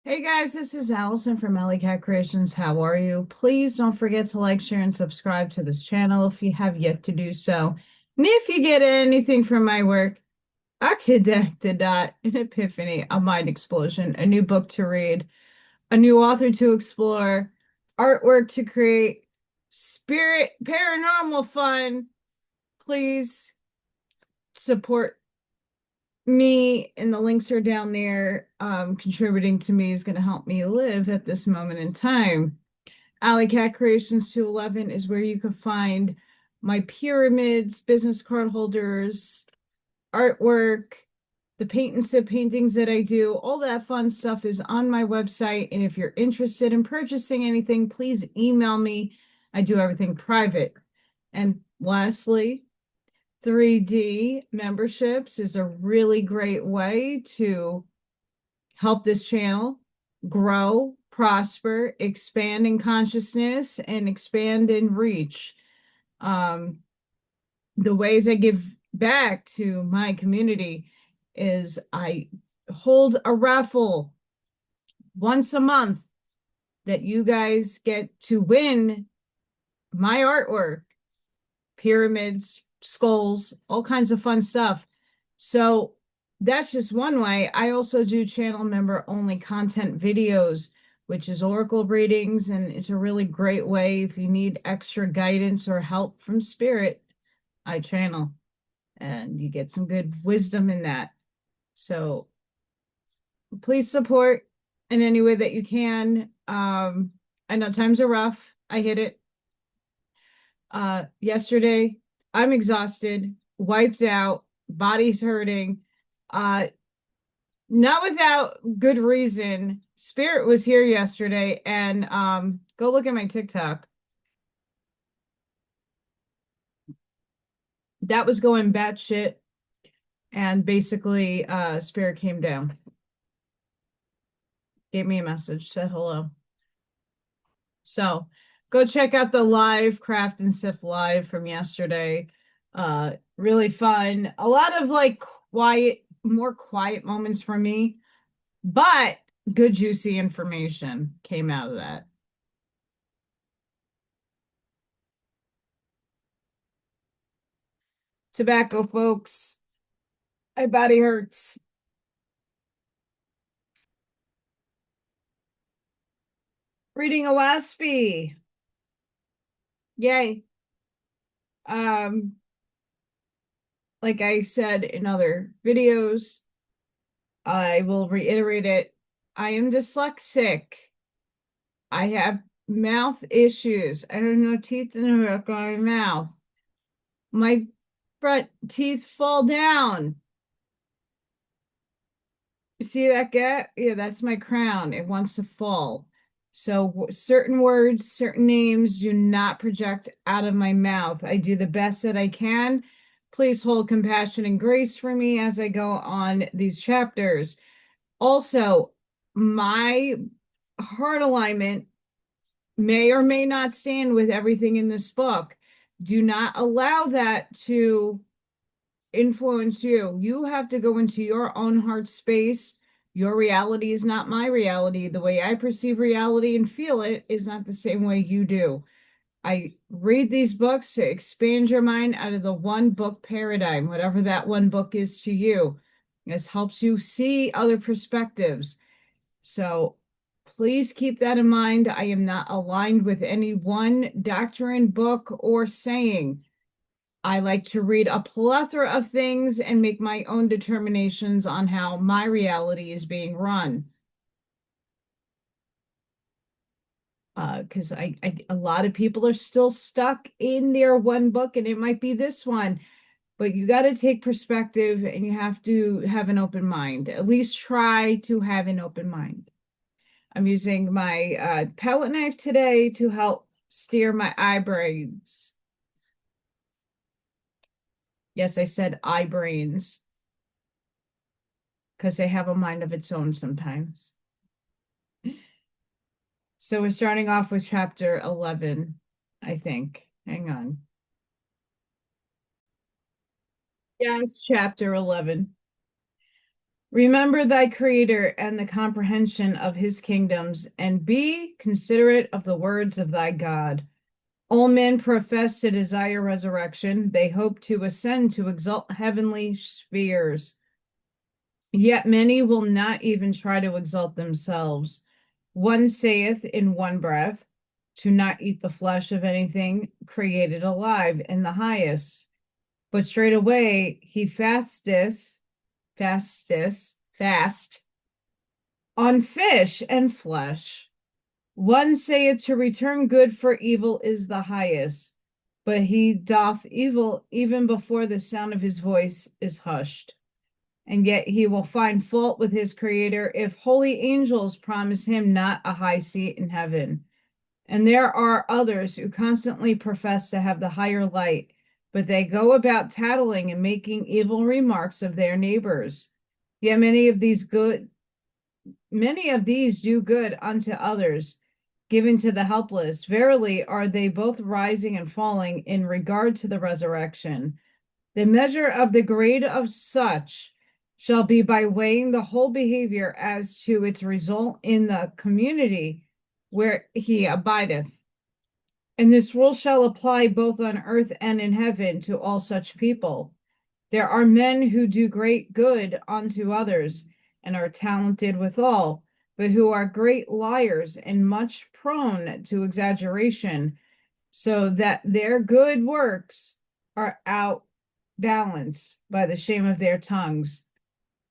Hey guys, this is Allison from Alley Cat Creations. How are you? Please don't forget to like, share, and subscribe to this channel if you have yet to do so. And if you get anything from my work, a connected dot, an epiphany, a mind explosion, a new book to read, a new author to explore, artwork to create, spirit, paranormal fun, please support me, and the links are down there. Contributing to me is going to help me live at this moment in time. Alley Cat Creations 211 is where you can find my pyramids, business card holders, artwork, the paint and sip paintings that I do. All that fun stuff is on my website. And if you're interested in purchasing anything, please email me. I do everything private. And lastly, 3D memberships is a really great way to help this channel grow, prosper, expand in consciousness, and expand in reach. The ways I give back to my community is I hold a raffle once a month that you guys get to win my artwork, pyramids, skulls, all kinds of fun stuff. So that's just one way. I also do channel member only content videos, which is oracle readings, and it's a really great way if you need extra guidance or help from spirit. I channel, and you get some good wisdom in that. So please support in any way that you can. I know times are rough. I hit it. Yesterday, I'm exhausted, wiped out, body's hurting. Uh, Not without good reason. Spirit was here yesterday, and go look at my TikTok. That was going batshit, and basically, Spirit came down, gave me a message, said hello. So go check out the live Craft and Sip live from yesterday. Really fun. A lot of like more quiet moments for me, but good juicy information came out of that. Tobacco, folks. My body hurts. Reading Oahspe. Yay. Um, like I said in other videos, I will reiterate it. I am dyslexic. I have mouth issues. I have no teeth in the back of my mouth. My front teeth fall down. You see that gap? Yeah, that's my crown. It wants to fall. So certain words, certain names do not project out of my mouth. I do the best that I can. Please hold compassion and grace for me as I go on these chapters. Also, my heart alignment may or may not stand with everything in this book. Do not allow that to influence you. You have to go into your own heart space. Your reality is not my reality. The way I perceive reality and feel it is not the same way you do. I read these books to expand your mind out of the one book paradigm, whatever that one book is to you. This helps you see other perspectives. So please keep that in mind. I am not aligned with any one doctrine, book, or saying. I like to read a plethora of things and make my own determinations on how my reality is being run. Because a lot of people are still stuck in their one book, and it might be this one, but you got to take perspective and you have to have an open mind. At least try to have an open mind. I'm using my palette knife today to help steer my eye brains. Yes, I said eye brains because they have a mind of its own sometimes. So we're starting off with chapter 11, I think. Hang on. Yes, chapter 11. Remember thy Creator and the comprehension of his kingdoms, and be considerate of the words of thy God. All men profess to desire resurrection. They hope to ascend to exalt heavenly spheres. Yet many will not even try to exalt themselves. One saith in one breath, to not eat the flesh of anything created alive in the highest. But straightway he fast on fish and flesh. One saith to return good for evil is the highest, but he doth evil even before the sound of his voice is hushed. And yet he will find fault with his Creator if holy angels promise him not a high seat in heaven. And there are others who constantly profess to have the higher light, but they go about tattling and making evil remarks of their neighbors. Yet many of these do good unto others, given to the helpless. Verily are they both rising and falling in regard to the resurrection. The measure of the grade of such shall be by weighing the whole behavior as to its result in the community where he abideth. And this rule shall apply both on earth and in heaven to all such people. There are men who do great good unto others and are talented withal, but who are great liars and much prone to exaggeration, so that their good works are outbalanced by the shame of their tongues.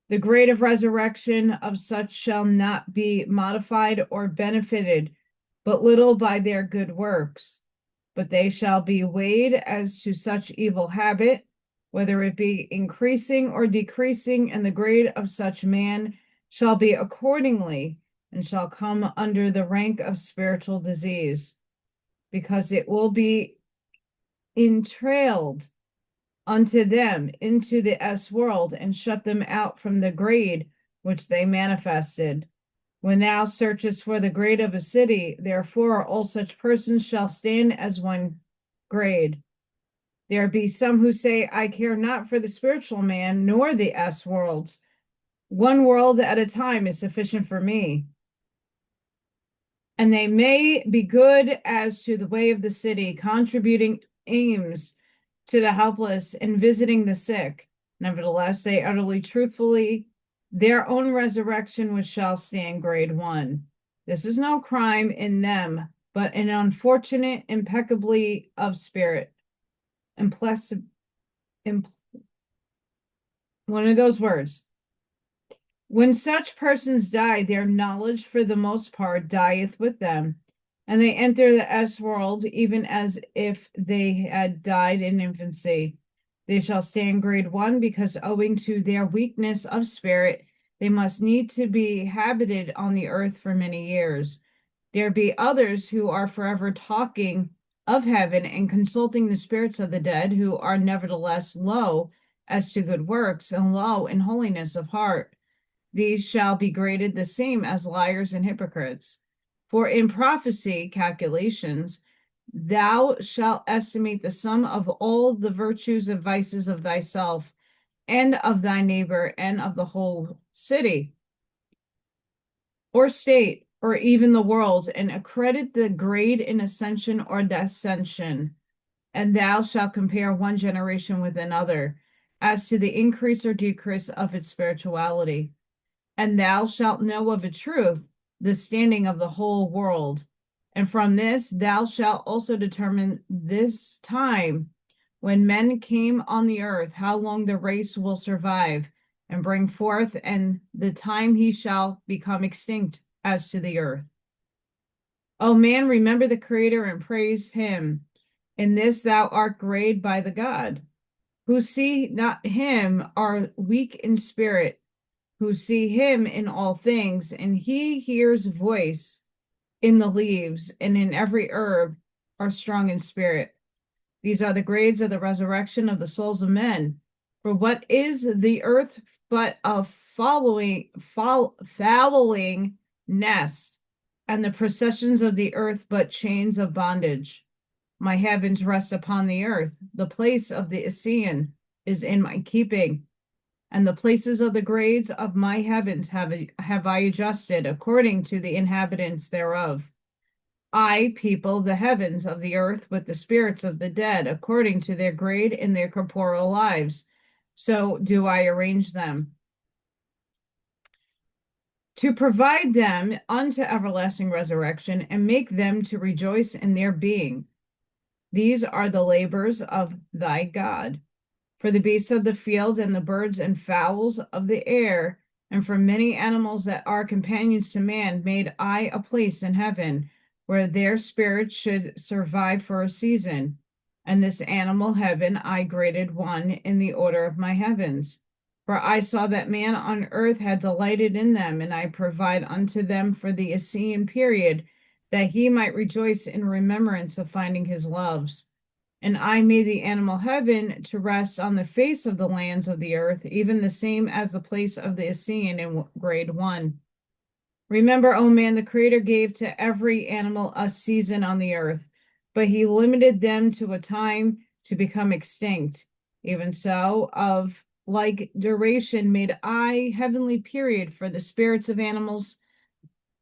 The grade of resurrection of such shall not be modified or benefited but little by their good works, but they shall be weighed as to such evil habit, whether it be increasing or decreasing, and the grade of such man shall be accordingly, and shall come under the rank of spiritual disease, because it will be entrailed unto them into the S world, and shut them out from the grade which they manifested. When thou searchest for the grade of a city, therefore all such persons shall stand as one grade. There be some who say, I care not for the spiritual man, nor the S worlds. One world at a time is sufficient for me. And they may be good as to the way of the city, contributing aims to the helpless and visiting the sick. Nevertheless, they utterly truthfully their own resurrection, which shall stand grade 1. This is no crime in them, but an unfortunate impeccably of spirit. One of those words. When such persons die, their knowledge for the most part dieth with them, and they enter the S world even as if they had died in infancy. They shall stand grade 1 because owing to their weakness of spirit, they must need to be habited on the earth for many years. There be others who are forever talking of heaven and consulting the spirits of the dead, who are nevertheless low as to good works and low in holiness of heart. These shall be graded the same as liars and hypocrites. For in prophecy calculations, thou shalt estimate the sum of all the virtues and vices of thyself and of thy neighbor and of the whole city or state or even the world, and accredit the grade in ascension or descension. And thou shalt compare one generation with another as to the increase or decrease of its spirituality. And thou shalt know of a truth the standing of the whole world. And from this thou shalt also determine this time when men came on the earth, how long the race will survive and bring forth, and the time he shall become extinct as to the earth. O man, remember the Creator and praise him. In this thou art grade by the God. Who see not him are weak in spirit, who see him in all things, and he hears voice in the leaves and in every herb are strong in spirit. These are the grades of the resurrection of the souls of men. For what is the earth but a fowling nest, and the processions of the earth but chains of bondage? My heavens rest upon the earth. The place of the Asian is in my keeping, and the places of the grades of my heavens have I adjusted according to the inhabitants thereof. I people the heavens of the earth with the spirits of the dead, according to their grade in their corporeal lives. So do I arrange them, to provide them unto everlasting resurrection, and make them to rejoice in their being. These are the labors of thy God. For the beasts of the field and the birds and fowls of the air, and for many animals that are companions to man, made I a place in heaven, where their spirits should survive for a season. And this animal heaven I graded one in the order of my heavens. For I saw that man on earth had delighted in them, and I provide unto them for the Assyrian period, that he might rejoice in remembrance of finding his loves. And I made the animal heaven to rest on the face of the lands of the earth, even the same as the place of the Assyrian in grade 1. Remember, O man, the Creator gave to every animal a season on the earth, but he limited them to a time to become extinct. Even so, of like duration made I heavenly period for the spirits of animals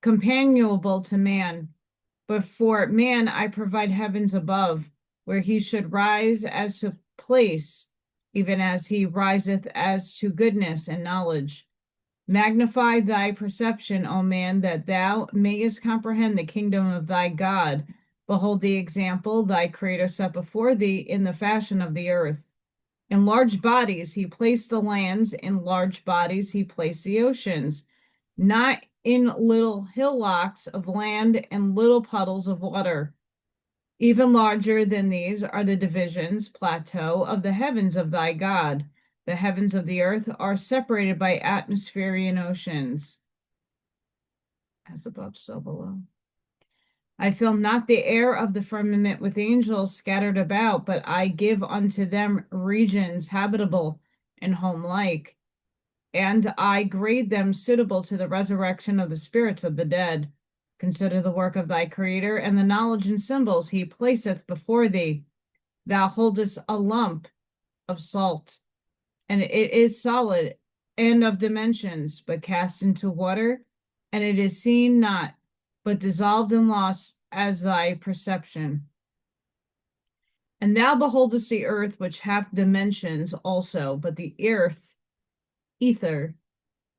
companionable to man. But for man I provide heavens above, where he should rise as to place, even as he riseth as to goodness and knowledge. Magnify thy perception, O man, that thou mayest comprehend the kingdom of thy God. Behold the example thy Creator set before thee in the fashion of the earth. In large bodies he placed the lands, in large bodies he placed the oceans, not in little hillocks of land and little puddles of water. Even larger than these are the divisions, plateau of the heavens of thy God. The heavens of the earth are separated by atmosphere oceans. As above, so below. I fill not the air of the firmament with angels scattered about, but I give unto them regions habitable and homelike, and I grade them suitable to the resurrection of the spirits of the dead. Consider the work of thy Creator, and the knowledge and symbols he placeth before thee. Thou holdest a lump of salt, and it is solid and of dimensions, but cast into water, and it is seen not, but dissolved and lost as thy perception. And thou beholdest the earth, which hath dimensions also, but the earth, ether,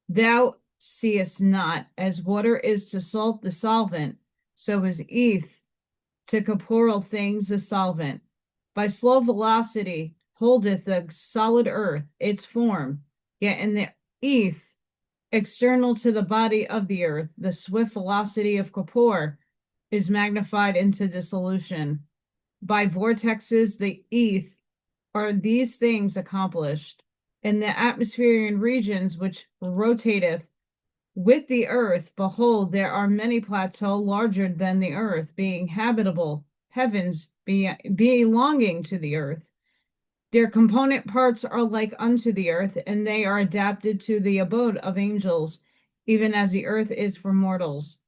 thou seest not, as water is to salt the solvent, so is eth to corporeal things the solvent. By slow velocity holdeth the solid earth its form, yet in the eth, external to the body of the earth, the swift velocity of corpore is magnified into dissolution. By vortexes the eth are these things accomplished. In the atmospheric regions which rotateth with the earth, behold, there are many plateaux larger than the earth, being habitable, heavens belonging to the earth. Their component parts are like unto the earth, and they are adapted to the abode of angels, even as the earth is for mortals.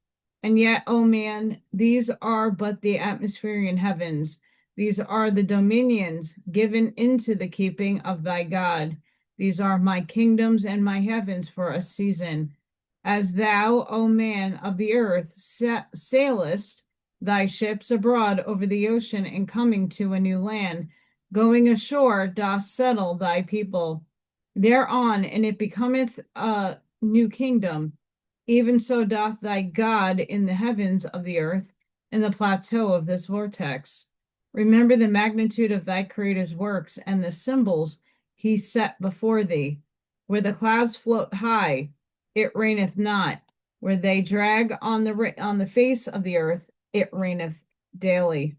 And yet, O man, these are but the atmospheric heavens. These are the dominions given into the keeping of thy God. These are my kingdoms and my heavens for a season. As thou, O man of the earth, sailest thy ships abroad over the ocean and coming to a new land, going ashore dost settle thy people thereon, and it becometh a new kingdom. Even so doth thy God in the heavens of the earth, in the plateau of this vortex. Remember the magnitude of thy Creator's works and the symbols he set before thee. Where the clouds float high, it raineth not. Where they drag on the face of the earth, it raineth daily.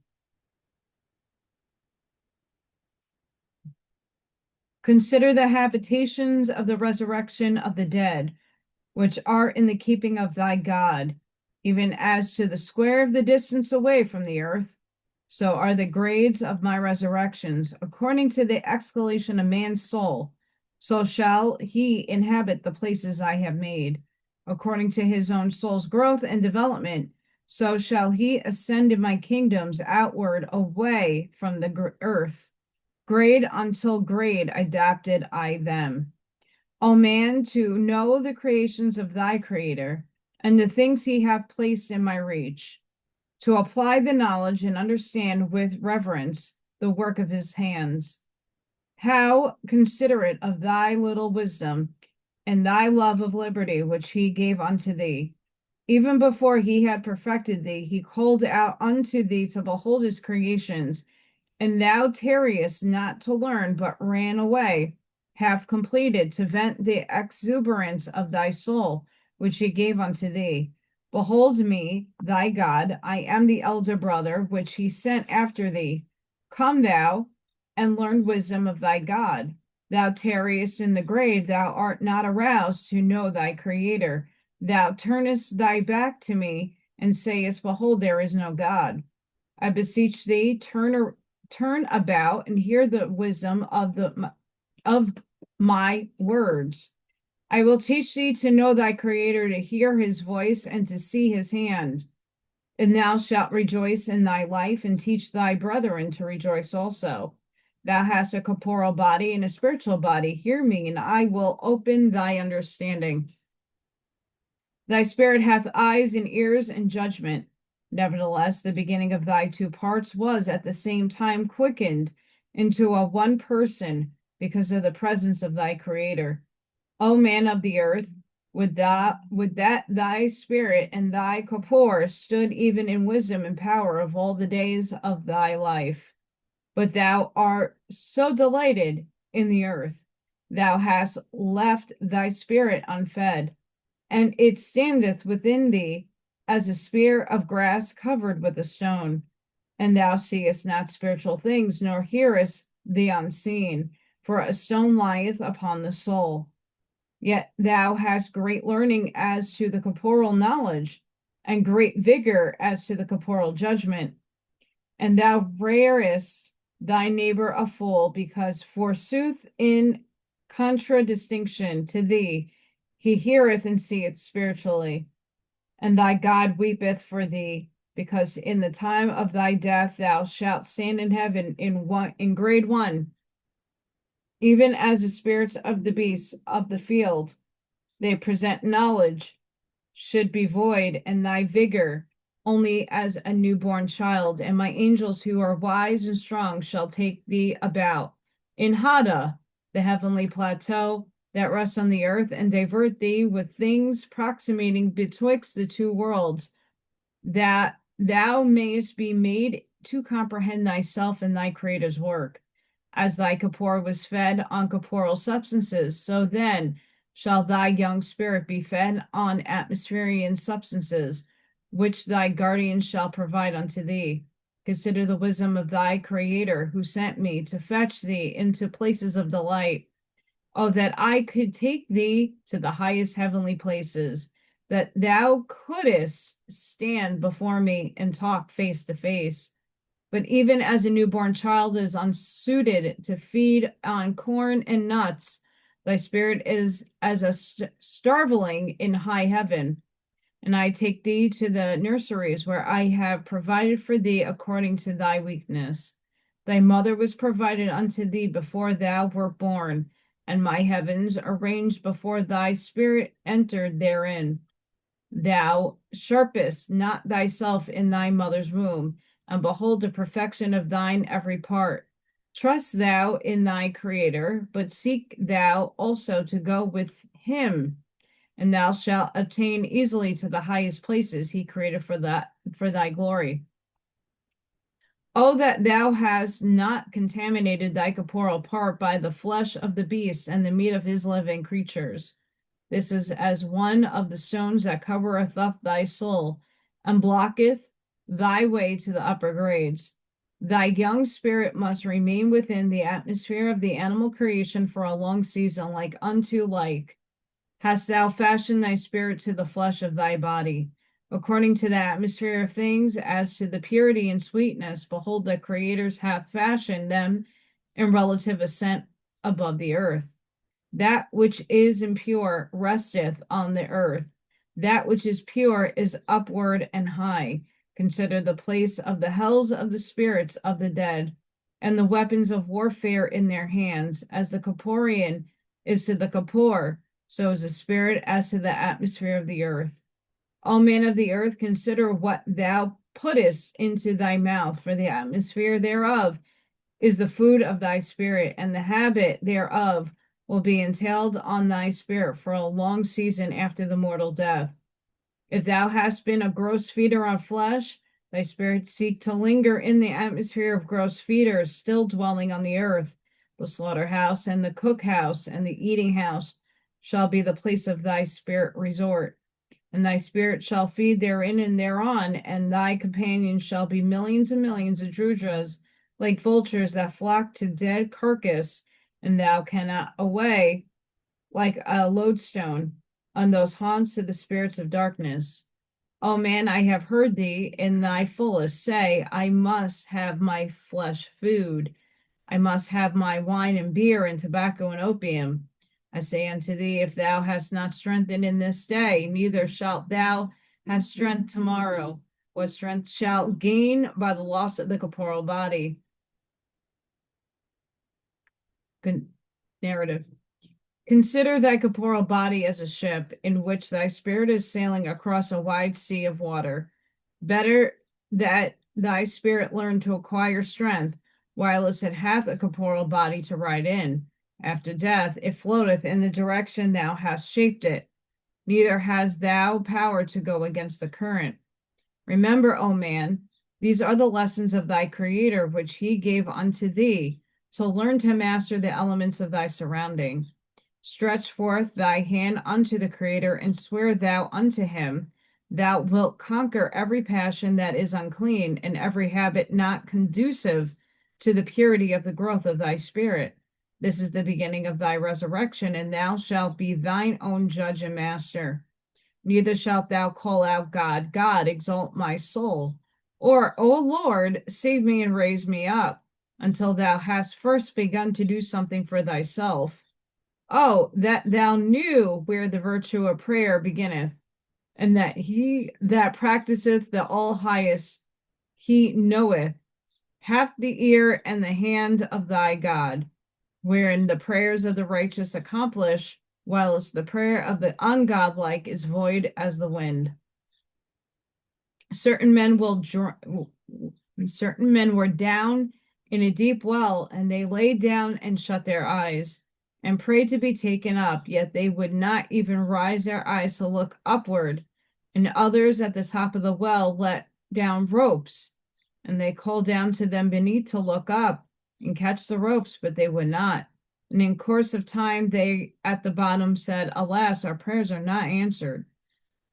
Consider the habitations of the resurrection of the dead, which are in the keeping of thy God, even as to the square of the distance away from the earth. So are the grades of my resurrections, according to the exhalation of man's soul. So shall he inhabit the places I have made. According to his own soul's growth and development, so shall he ascend in my kingdoms outward away from the earth. Grade until grade adapted I them. O man, to know the creations of thy Creator, and the things he hath placed in my reach, to apply the knowledge and understand with reverence the work of his hands. How considerate of thy little wisdom and thy love of liberty which he gave unto thee. Even before he had perfected thee, he called out unto thee to behold his creations, and thou tarriest not to learn, but ran away, half completed, to vent the exuberance of thy soul, which he gave unto thee. Behold me, thy God, I am the elder brother, which he sent after thee. Come thou, and learn wisdom of thy God. Thou tarriest in the grave, thou art not aroused to know thy Creator. Thou turnest thy back to me, and sayest, Behold, there is no God. I beseech thee, turn about and hear the wisdom of my words. I will teach thee to know thy Creator, to hear his voice, and to see his hand. And thou shalt rejoice in thy life, and teach thy brethren to rejoice also. Thou hast a corporal body and a spiritual body. Hear me, and I will open thy understanding. Thy spirit hath eyes and ears and judgment. Nevertheless, the beginning of thy two parts was at the same time quickened into a one person because of the presence of thy Creator. O man of the earth, would that thy spirit and thy corpore stood even in wisdom and power of all the days of thy life. But thou art so delighted in the earth, thou hast left thy spirit unfed, and it standeth within thee as a spear of grass covered with a stone. And thou seest not spiritual things, nor hearest the unseen, for a stone lieth upon the soul. Yet thou hast great learning as to the corporal knowledge, and great vigor as to the corporal judgment. And thou rarest thy neighbor a fool, because forsooth in contradistinction to thee he heareth and seeth spiritually. And thy God weepeth for thee, because in the time of thy death thou shalt stand in heaven in grade 1, even as the spirits of the beasts of the field. They present knowledge, should be void, and thy vigor only as a newborn child. And my angels who are wise and strong shall take thee about in Hada, the heavenly plateau that rests on the earth, and divert thee with things proximating betwixt the two worlds, that thou mayest be made to comprehend thyself and thy Creator's work. As thy corpore was fed on corporeal substances, so then shall thy young spirit be fed on atmospherian substances, which thy guardian shall provide unto thee. Consider the wisdom of thy Creator, who sent me to fetch thee into places of delight. Oh, that I could take thee to the highest heavenly places, that thou couldst stand before me and talk face to face. But even as a newborn child is unsuited to feed on corn and nuts, thy spirit is as a starveling in high heaven. And I take thee to the nurseries where I have provided for thee according to thy weakness. Thy mother was provided unto thee before thou wert born, and my heavens arranged before thy spirit entered therein. Thou sharpest not thyself in thy mother's womb, and behold the perfection of thine every part. Trust thou in thy Creator, but seek thou also to go with him, and thou shalt attain easily to the highest places he created for thy glory. Oh, that thou hast not contaminated thy corporal part by the flesh of the beast and the meat of his living creatures. This is as one of the stones that covereth up thy soul, and blocketh thy way to the upper grades. Thy young spirit must remain within the atmosphere of the animal creation for a long season, like unto like. Hast thou fashioned thy spirit to the flesh of thy body, according to the atmosphere of things, as to the purity and sweetness? Behold, the Creators hath fashioned them in relative ascent above the earth. That which is impure resteth on the earth. That which is pure is upward and high. Consider the place of the hells of the spirits of the dead, and the weapons of warfare in their hands, as the corporean is to the Kapor, so is the spirit as to the atmosphere of the earth. O man of the earth, consider what thou puttest into thy mouth, for the atmosphere thereof is the food of thy spirit, and the habit thereof will be entailed on thy spirit for a long season after the mortal death. If thou hast been a gross feeder on flesh, thy spirit seek to linger in the atmosphere of gross feeders, still dwelling on the earth. The slaughterhouse and the cookhouse and the eating house shall be the place of thy spirit resort. And thy spirit shall feed therein and thereon, and thy companions shall be millions and millions of Drudras, like vultures that flock to dead carcass, and thou cannot away like a lodestone on those haunts of the spirits of darkness. O man, I have heard thee in thy fullest say, I must have my flesh food. I must have my wine and beer and tobacco and opium. I say unto thee, if thou hast not strengthened in this day, neither shalt thou have strength tomorrow. What strength shalt gain by the loss of the corporeal body? Narrative. Consider thy corporeal body as a ship in which thy spirit is sailing across a wide sea of water. Better that thy spirit learn to acquire strength, whilst it hath a corporeal body to ride in. After death, it floateth in the direction thou hast shaped it. Neither hast thou power to go against the current. Remember, O man, these are the lessons of thy Creator, which he gave unto thee. So learn to master the elements of thy surrounding. Stretch forth thy hand unto the Creator, and swear thou unto him, thou wilt conquer every passion that is unclean, and every habit not conducive to the purity of the growth of thy spirit. This is the beginning of thy resurrection, and thou shalt be thine own judge and master. Neither shalt thou call out, God, God, exalt my soul, or, O Lord, save me and raise me up, until thou hast first begun to do something for thyself. Oh, that thou knew where the virtue of prayer beginneth, and that he that practiceth the all highest, he knoweth, hath the ear and the hand of thy God, wherein the prayers of the righteous accomplish, whilst the prayer of the ungodlike is void as the wind. Certain men were down in a deep well, and they lay down and shut their eyes, and prayed to be taken up, yet they would not even rise their eyes to look upward. And others at the top of the well let down ropes, and they called down to them beneath to look up and catch the ropes, but they would not. And in course of time they at the bottom said, Alas, our prayers are not answered.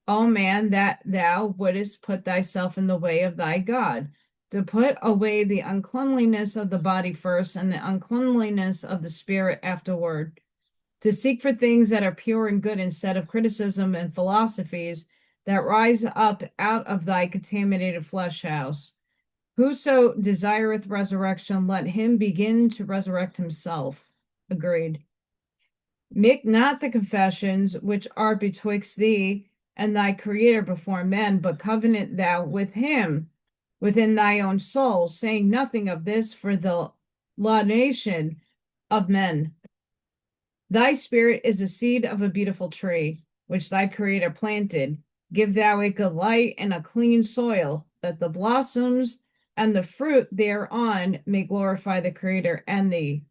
O man, that thou wouldest put thyself in the way of thy God, to put away the uncleanliness of the body first, and the uncleanliness of the spirit afterward, to seek for things that are pure and good instead of criticism and philosophies that rise up out of thy contaminated flesh house. Whoso desireth resurrection, let him begin to resurrect himself. Agreed. Make not the confessions which are betwixt thee and thy Creator before men, but covenant thou with him within thy own soul, saying nothing of this for the laudation of men. Thy spirit is the seed of a beautiful tree, which thy Creator planted. Give thou a good light and a clean soil, that the blossoms and the fruit thereon may glorify the Creator and thee.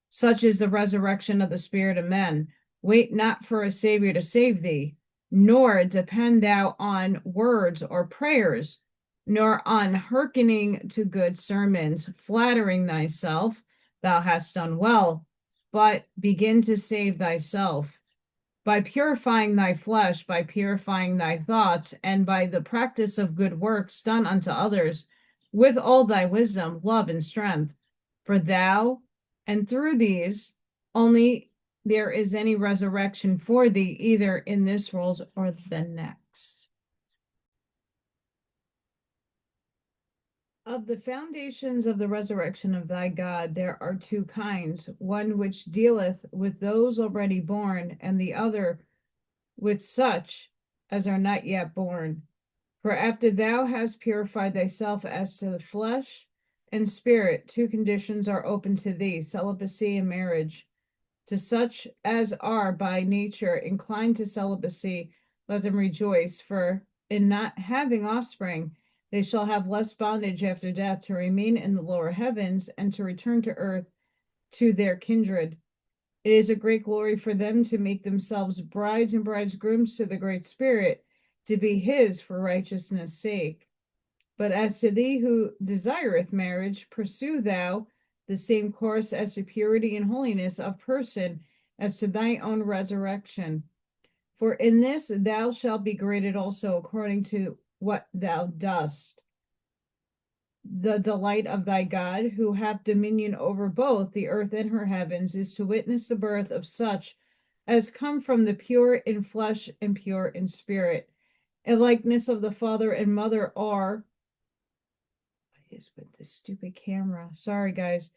Such is the resurrection of the spirit of men. Wait not for a Savior to save thee, nor depend thou on words or prayers, nor on hearkening to good sermons, flattering thyself, thou hast done well, but begin to save thyself. By purifying thy flesh, by purifying thy thoughts, and by the practice of good works done unto others, with all thy wisdom, love, and strength. For thou, and through these, only there is any resurrection for thee, either in this world or the next. Of the foundations of the resurrection of thy God, there are two kinds, one which dealeth with those already born, and the other with such as are not yet born. For after thou hast purified thyself as to the flesh and spirit, two conditions are open to thee, celibacy and marriage. To such as are by nature inclined to celibacy, let them rejoice, for in not having offspring, they shall have less bondage after death to remain in the lower heavens and to return to earth to their kindred. It is a great glory for them to make themselves brides and bridegrooms to the Great Spirit, to be his for righteousness' sake. But as to thee who desireth marriage, pursue thou the same course as to purity and holiness of person as to thy own resurrection. For in this thou shalt be graded also according to what thou dost. The delight of thy God, who hath dominion over both the earth and her heavens, is to witness the birth of such as come from the pure in flesh and pure in spirit. A likeness of the father and mother are, what is with this stupid camera? Sorry, guys.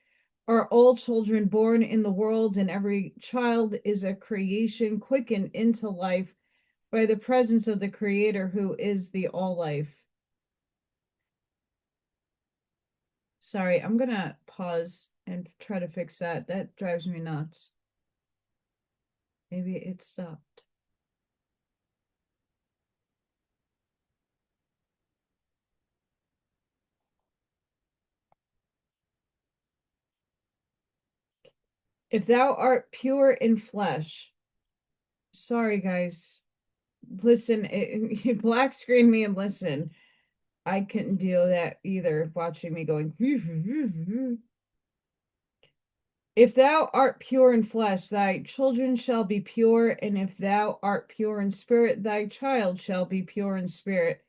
Are all children born in the world, and every child is a creation quickened into life by the presence of the Creator, who is the all life. Sorry, I'm gonna pause and try to fix that. That drives me nuts. Maybe it stopped. If thou art pure in flesh, sorry guys, listen, black screen me and listen. I couldn't deal with that either, watching me going. If thou art pure in flesh, thy children shall be pure, and if thou art pure in spirit, thy child shall be pure in spirit.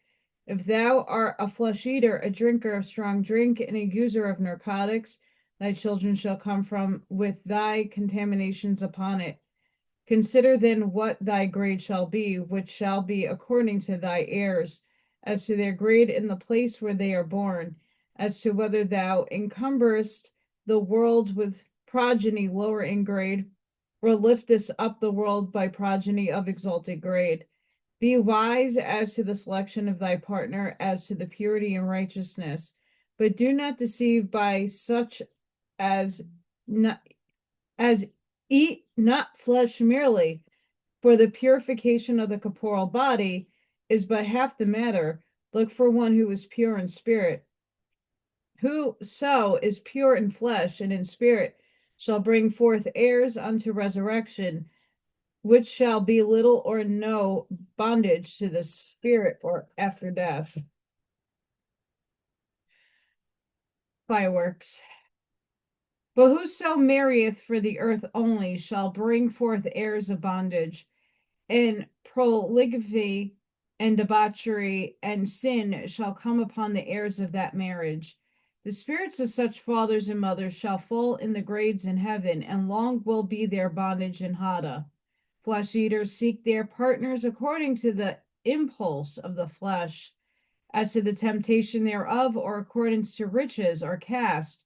If thou art a flesh eater, a drinker of strong drink, and a user of narcotics, thy children shall come from with thy contaminations upon it. Consider then what thy grade shall be, which shall be according to thy heirs, as to their grade in the place where they are born, as to whether thou encumberest the world with progeny lower in grade, or liftest up the world by progeny of exalted grade. Be wise as to the selection of thy partner, as to the purity and righteousness, but do not deceive by such as eat not flesh merely, for the purification of the corporal body is but half the matter. Look for one who is pure in spirit. Whoso is pure in flesh and in spirit shall bring forth heirs unto resurrection, which shall be little or no bondage to the spirit or after death. Fireworks. But whoso marrieth for the earth only shall bring forth heirs of bondage, and profligacy and debauchery and sin shall come upon the heirs of that marriage. The spirits of such fathers and mothers shall fall in the grades in heaven, and long will be their bondage in Hada. Flesh eaters seek their partners according to the impulse of the flesh, as to the temptation thereof, or according to riches or caste,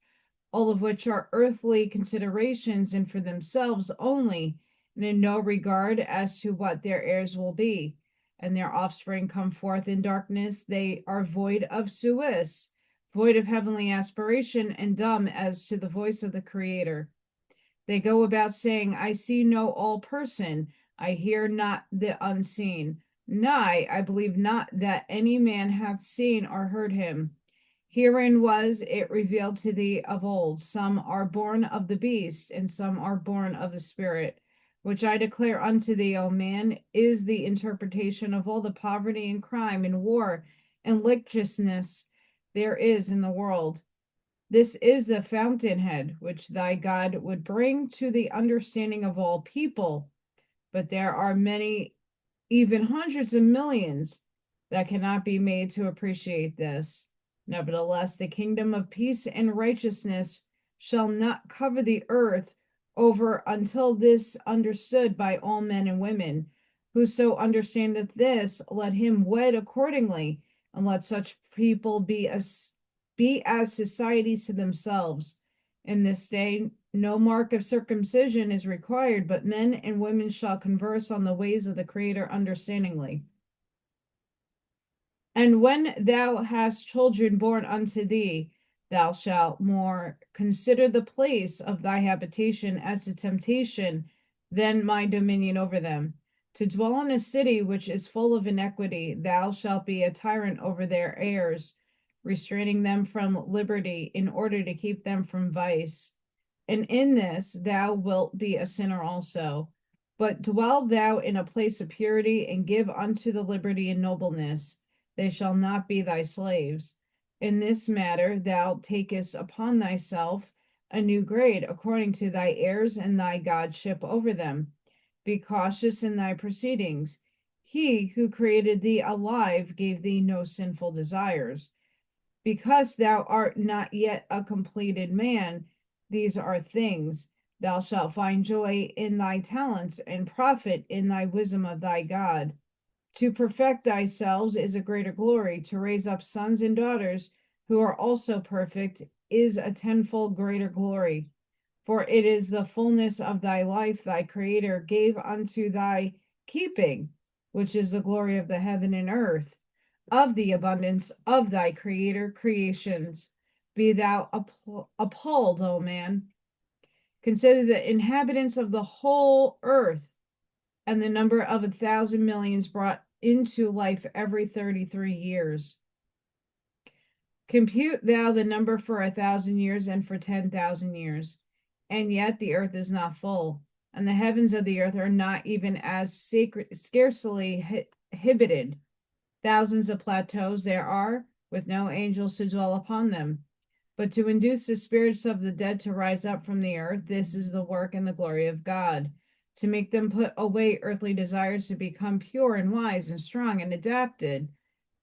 all of which are earthly considerations and for themselves only, and in no regard as to what their heirs will be. And their offspring come forth in darkness, they are void of suis, void of heavenly aspiration, and dumb as to the voice of the Creator. They go about saying, I see no all person, I hear not the unseen. Nay, I believe not that any man hath seen or heard him. Herein was it revealed to thee of old, some are born of the beast, and some are born of the Spirit. Which I declare unto thee, O man, is the interpretation of all the poverty and crime and war and licentiousness there is in the world. This is the fountainhead which thy God would bring to the understanding of all people. But there are many, even hundreds of millions, that cannot be made to appreciate this. Nevertheless, the kingdom of peace and righteousness shall not cover the earth over until this understood by all men and women. Whoso understandeth this, let him wed accordingly, and let such people be as societies to themselves. In this day, no mark of circumcision is required, but men and women shall converse on the ways of the Creator understandingly. And when thou hast children born unto thee, Thou shalt more consider the place of thy habitation as a temptation than my dominion over them. To dwell in a city which is full of iniquity, thou shalt be a tyrant over their heirs, restraining them from liberty in order to keep them from vice. And in this thou wilt be a sinner also. But dwell thou in a place of purity, and give unto the liberty and nobleness. They shall not be thy slaves. In this matter thou takest upon thyself a new grade, according to thy heirs and thy godship over them. Be cautious in thy proceedings. He who created thee alive gave thee no sinful desires. Because thou art not yet a completed man, these are things. Thou shalt find joy in thy talents and profit in thy wisdom of thy God. To perfect thyself is a greater glory. To raise up sons and daughters who are also perfect is a tenfold greater glory. For it is the fullness of thy life thy Creator gave unto thy keeping, which is the glory of the heaven and earth, of the abundance of thy Creator creations. Be thou appalled, O man. Consider the inhabitants of the whole earth, and the number of 1,000 millions brought into life every 33 years. Compute thou the number for 1,000 years and for 10,000 years, and yet the earth is not full, and the heavens of the earth are not even as scarcely inhabited. Thousands of plateaus there are, with no angels to dwell upon them. But to induce the spirits of the dead to rise up from the earth, this is the work and the glory of God, to make them put away earthly desires, to become pure and wise and strong and adapted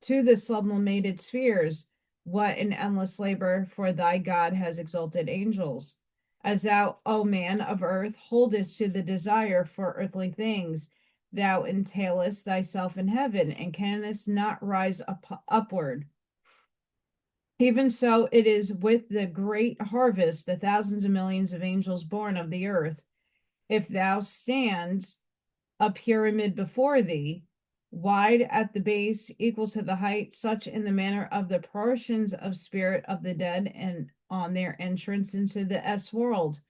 to the sublimated spheres. What an endless labor, for thy God has exalted angels. As thou, O man of earth, holdest to the desire for earthly things, thou entailest thyself in heaven, and canst not rise upward. Even so it is with the great harvest, the thousands of millions of angels born of the earth. If thou stands a pyramid before thee, wide at the base, equal to the height, such in the manner of the portions of spirit of the dead, and on their entrance into the S world.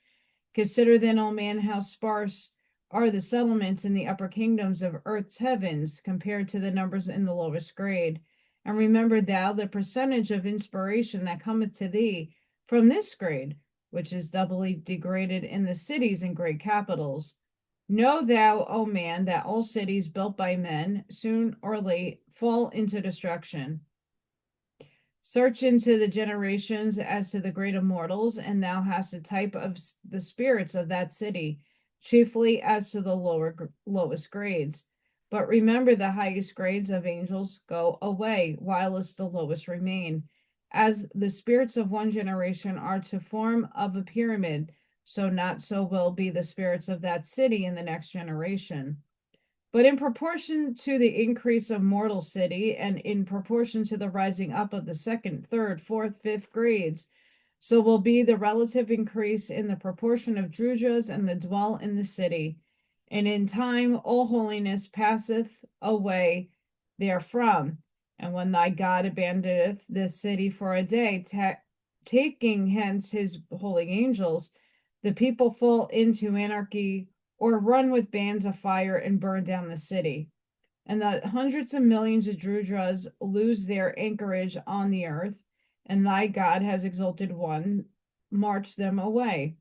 Consider then, O man, how sparse are the settlements in the upper kingdoms of earth's heavens compared to the numbers in the lowest grade. And remember thou the percentage of inspiration that cometh to thee from this grade, which is doubly degraded in the cities and great capitals. Know thou, O man, that all cities built by men, soon or late, fall into destruction. Search into the generations as to the great immortals, and thou hast a type of the spirits of that city, chiefly as to the lowest grades. But remember, the highest grades of angels go away, whilst the lowest remain. As the spirits of one generation are to form of a pyramid, so not so will be the spirits of that city in the next generation. But in proportion to the increase of mortal city, and in proportion to the rising up of the second, third, fourth, fifth grades, so will be the relative increase in the proportion of Drudras and the dwell in the city. And in time all holiness passeth away therefrom. And when thy God abandoneth the city for a day, taking hence his holy angels, the people fall into anarchy, or run with bands of fire and burn down the city. And the hundreds of millions of Drudras lose their anchorage on the earth, and thy God has exalted one, march them away.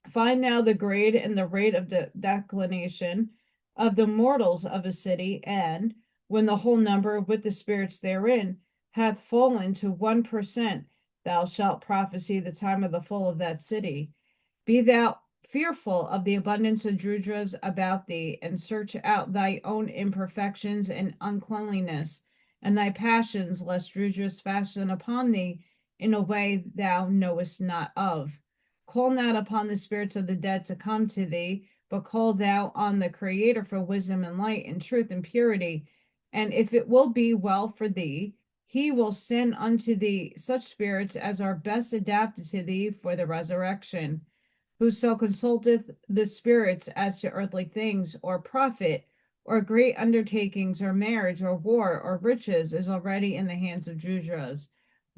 Find now the grade and the rate of the declination of the mortals of a city, and when the whole number with the spirits therein hath fallen to 1%, thou shalt prophesy the time of the fall of that city. Be thou fearful of the abundance of Drudras about thee, and search out thy own imperfections and uncleanliness, and thy passions, lest Drudras fasten upon thee in a way thou knowest not of. Call not upon the spirits of the dead to come to thee, but call thou on the Creator for wisdom and light and truth and purity. And if it will be well for thee, he will send unto thee such spirits as are best adapted to thee for the resurrection. Whoso consulteth the spirits as to earthly things, or profit, or great undertakings, or marriage, or war, or riches, is already in the hands of Drudras.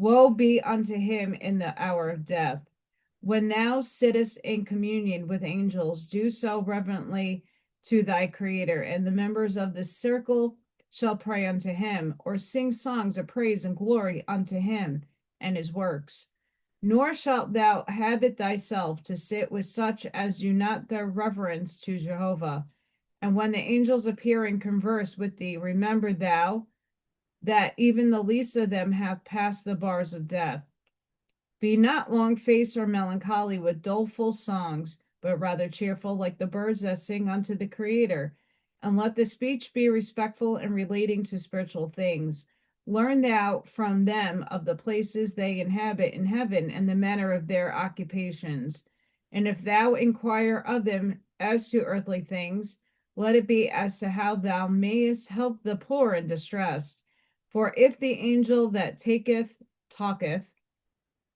Woe be unto him in the hour of death. When thou sittest in communion with angels, do so reverently to thy Creator, and the members of the circle shall pray unto him, or sing songs of praise and glory unto him and his works. Nor shalt thou habit thyself to sit with such as do not their reverence to Jehovah. And when the angels appear and converse with thee, remember thou that even the least of them have passed the bars of death. Be not long-faced or melancholy with doleful songs, but rather cheerful like the birds that sing unto the Creator. And let the speech be respectful and relating to spiritual things. Learn thou from them of the places they inhabit in heaven and the manner of their occupations. And if thou inquire of them as to earthly things, let it be as to how thou mayest help the poor and distressed. For if the angel that talketh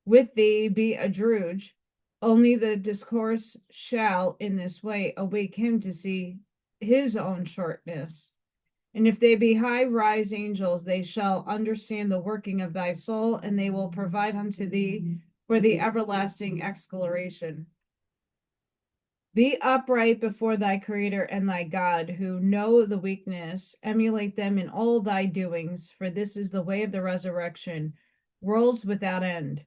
with thee be a drudge, only the discourse shall in this way awake him to see his own shortness. And if they be high rise angels, they shall understand the working of thy soul, and they will provide unto thee for the everlasting exhilaration. Be upright before thy Creator and thy God, who know the weakness. Emulate them in all thy doings, for this is the way of the resurrection, worlds without end.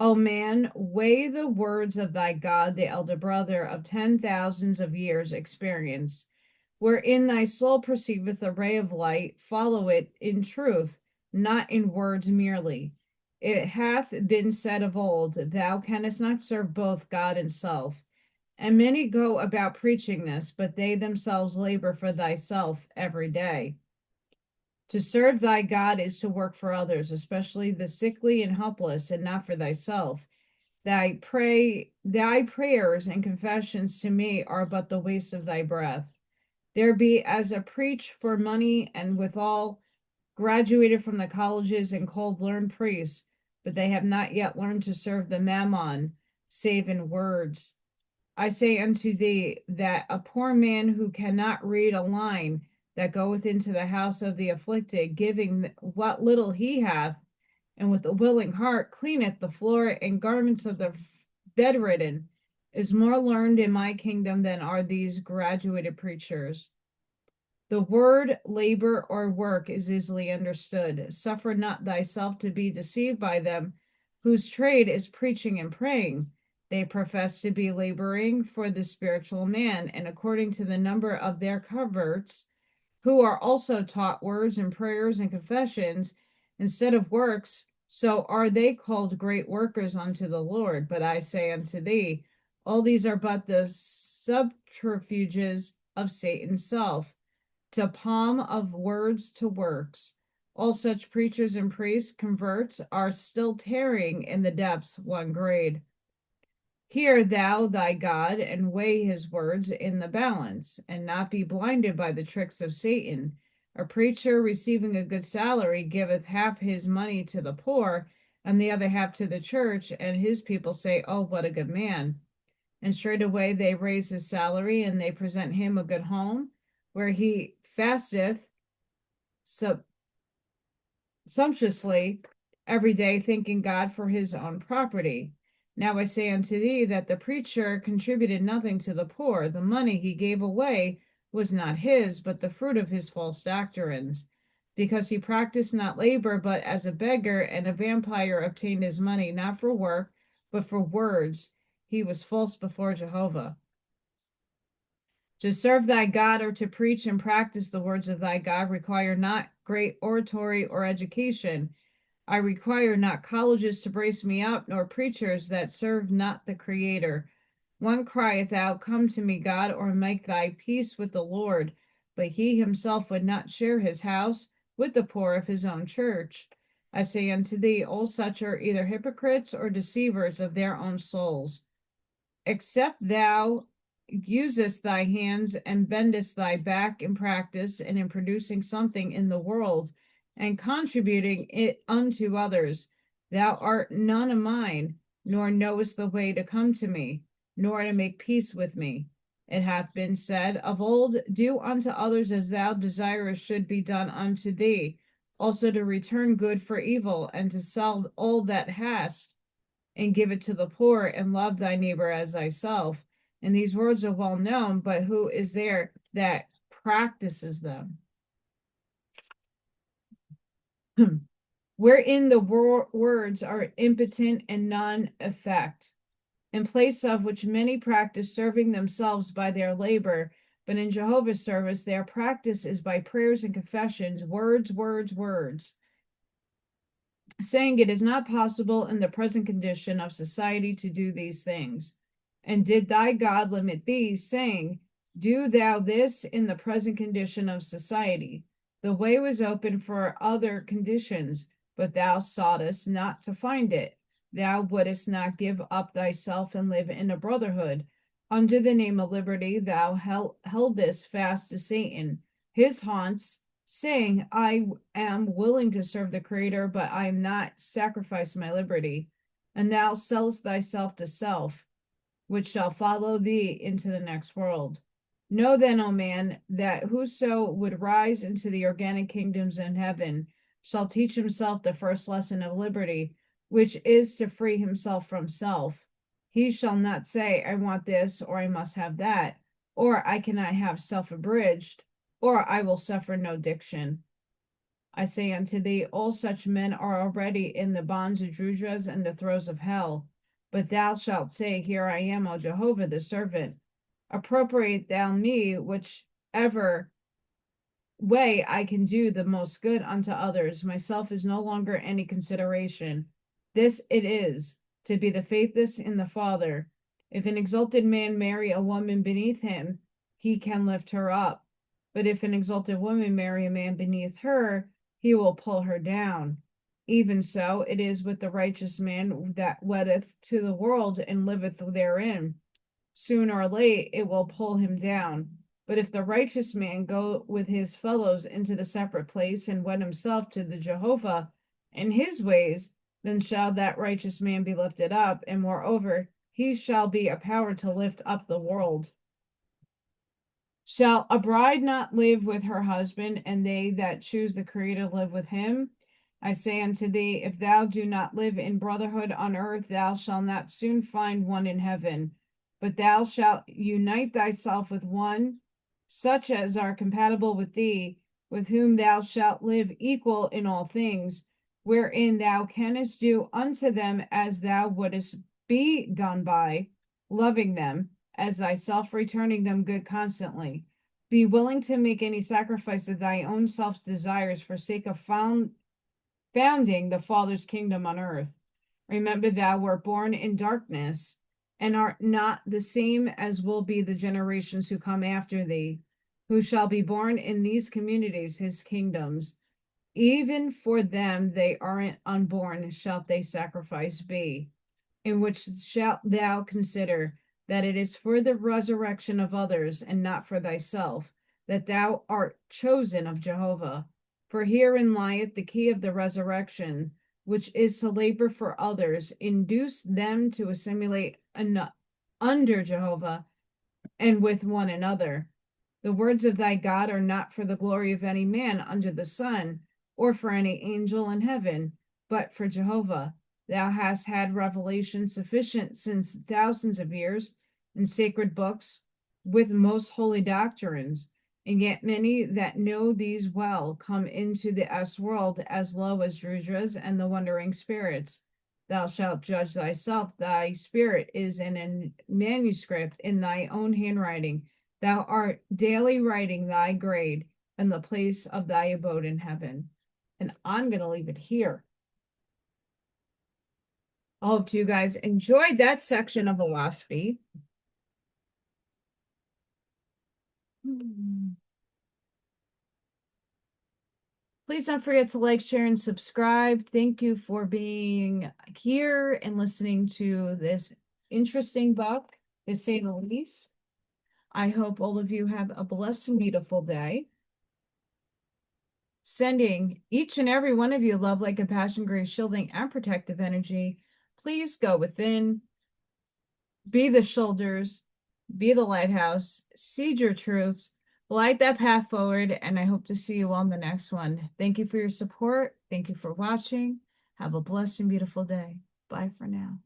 O man, weigh the words of thy God, the elder brother of 10,000s of years' experience, wherein thy soul perceiveth a ray of light. Follow it in truth, not in words merely. It hath been said of old, thou canst not serve both God and self. And many go about preaching this, but they themselves labor for thyself every day. To serve thy God is to work for others, especially the sickly and helpless, and not for thyself. Thy prayers and confessions to me are but the waste of thy breath. There be as a preach for money, and withal graduated from the colleges and called learned priests, but they have not yet learned to serve the mammon, save in words. I say unto thee that a poor man who cannot read a line, that goeth into the house of the afflicted, giving what little he hath, and with a willing heart cleaneth the floor and garments of the bedridden, is more learned in my kingdom than are these graduated preachers. The word labor or work is easily understood. Suffer not thyself to be deceived by them, whose trade is preaching and praying. They profess to be laboring for the spiritual man, and according to the number of their converts, who are also taught words and prayers and confessions instead of works, so are they called great workers unto the Lord. But I say unto thee, all these are but the subterfuges of Satan's self, to palm of words to works. All such preachers and priests, converts, are still tarrying in the depths one grade. Hear thou thy God, and weigh his words in the balance, and not be blinded by the tricks of Satan. A preacher receiving a good salary giveth half his money to the poor, and the other half to the church, and his people say, oh, what a good man. And straightway they raise his salary, and they present him a good home, where he fasteth sumptuously every day, thanking God for his own property. Now I say unto thee that the preacher contributed nothing to the poor. The money he gave away was not his, but the fruit of his false doctrines. Because he practiced not labor, but as a beggar and a vampire obtained his money, not for work, but for words. He was false before Jehovah. To serve thy God, or to preach and practice the words of thy God, require not great oratory or education. I require not colleges to brace me up, nor preachers that serve not the Creator. One crieth out, come to me, God, or make thy peace with the Lord. But he himself would not share his house with the poor of his own church. I say unto thee, all such are either hypocrites or deceivers of their own souls. Except thou usest thy hands and bendest thy back in practice and in producing something in the world, and contributing it unto others, thou art none of mine, nor knowest the way to come to me, nor to make peace with me. It hath been said of old, do unto others as thou desirest should be done unto thee. also to return good for evil, and to sell all that hast, and give it to the poor, and love thy neighbor as thyself. And these words are well known, but who is there that practices them? Wherein the words are impotent and non-effect, in place of which many practice serving themselves by their labor, but in Jehovah's service their practice is by prayers and confessions, words, words, words, saying it is not possible in the present condition of society to do these things. And did thy God limit thee, saying, do thou this in the present condition of society? The way was open for other conditions, but thou soughtest not to find it. Thou wouldest not give up thyself and live in a brotherhood. Under the name of liberty, thou heldest fast to Satan, his haunts, saying, I am willing to serve the Creator, but I am not sacrifice my liberty. And thou sellest thyself to self, which shall follow thee into the next world. Know then, O man, that whoso would rise into the organic kingdoms in heaven shall teach himself the first lesson of liberty, which is to free himself from self. He shall not say, I want this, or I must have that, or I cannot have self abridged, or I will suffer no diction. I say unto thee, all such men are already in the bonds of Drudras and the throes of hell. But thou shalt say, here I am, O Jehovah, the servant. Appropriate thou me whichever way I can do the most good unto others. Myself is no longer any consideration. This it is, to be the faithless in the Father. If an exalted man marry a woman beneath him, he can lift her up. But if an exalted woman marry a man beneath her, he will pull her down. Even so, it is with the righteous man that weddeth to the world and liveth therein. Soon or late it will pull him down. But if the righteous man go with his fellows into the separate place and wed himself to the Jehovah in his ways, then shall that righteous man be lifted up, and moreover, he shall be a power to lift up the world. Shall a bride not live with her husband, and they that choose the Creator live with him? I say unto thee, if thou do not live in brotherhood on earth, thou shalt not soon find one in heaven. But thou shalt unite thyself with one, such as are compatible with thee, with whom thou shalt live equal in all things, wherein thou canst do unto them as thou wouldest be done by, loving them, as thyself returning them good constantly. Be willing to make any sacrifice of thy own self's desires for sake of founding the Father's kingdom on earth. Remember thou wert born in darkness, and art not the same as will be the generations who come after thee, who shall be born in these communities, his kingdoms. Even for them they aren't unborn shalt they sacrifice be, in which shalt thou consider that it is for the resurrection of others, and not for thyself, that thou art chosen of Jehovah. For herein lieth the key of the resurrection, which is to labor for others, induce them to assimilate under Jehovah and with one another. The words of thy God are not for the glory of any man under the sun, or for any angel in heaven, but for Jehovah. Thou hast had revelation sufficient since thousands of years in sacred books with most holy doctrines, and yet many that know these well come into the S-world as low as Drudras and the wandering spirits. Thou shalt judge thyself. Thy spirit is in a manuscript in thy own handwriting. Thou art daily writing thy grade and the place of thy abode in heaven. And I'm going to leave it here. I hope you guys enjoyed that section of Oahspe. Please don't forget to like, share, and subscribe. Thank you for being here and listening to this interesting book, to say the least. I hope all of you have a blessed and beautiful day. Sending each and every one of you love, light, compassion, grace, shielding, and protective energy. Please go within, be the shoulders, be the lighthouse, seed your truths, light that path forward, and I hope to see you on the next one. Thank you for your support. Thank you for watching. Have a blessed and beautiful day. Bye for now.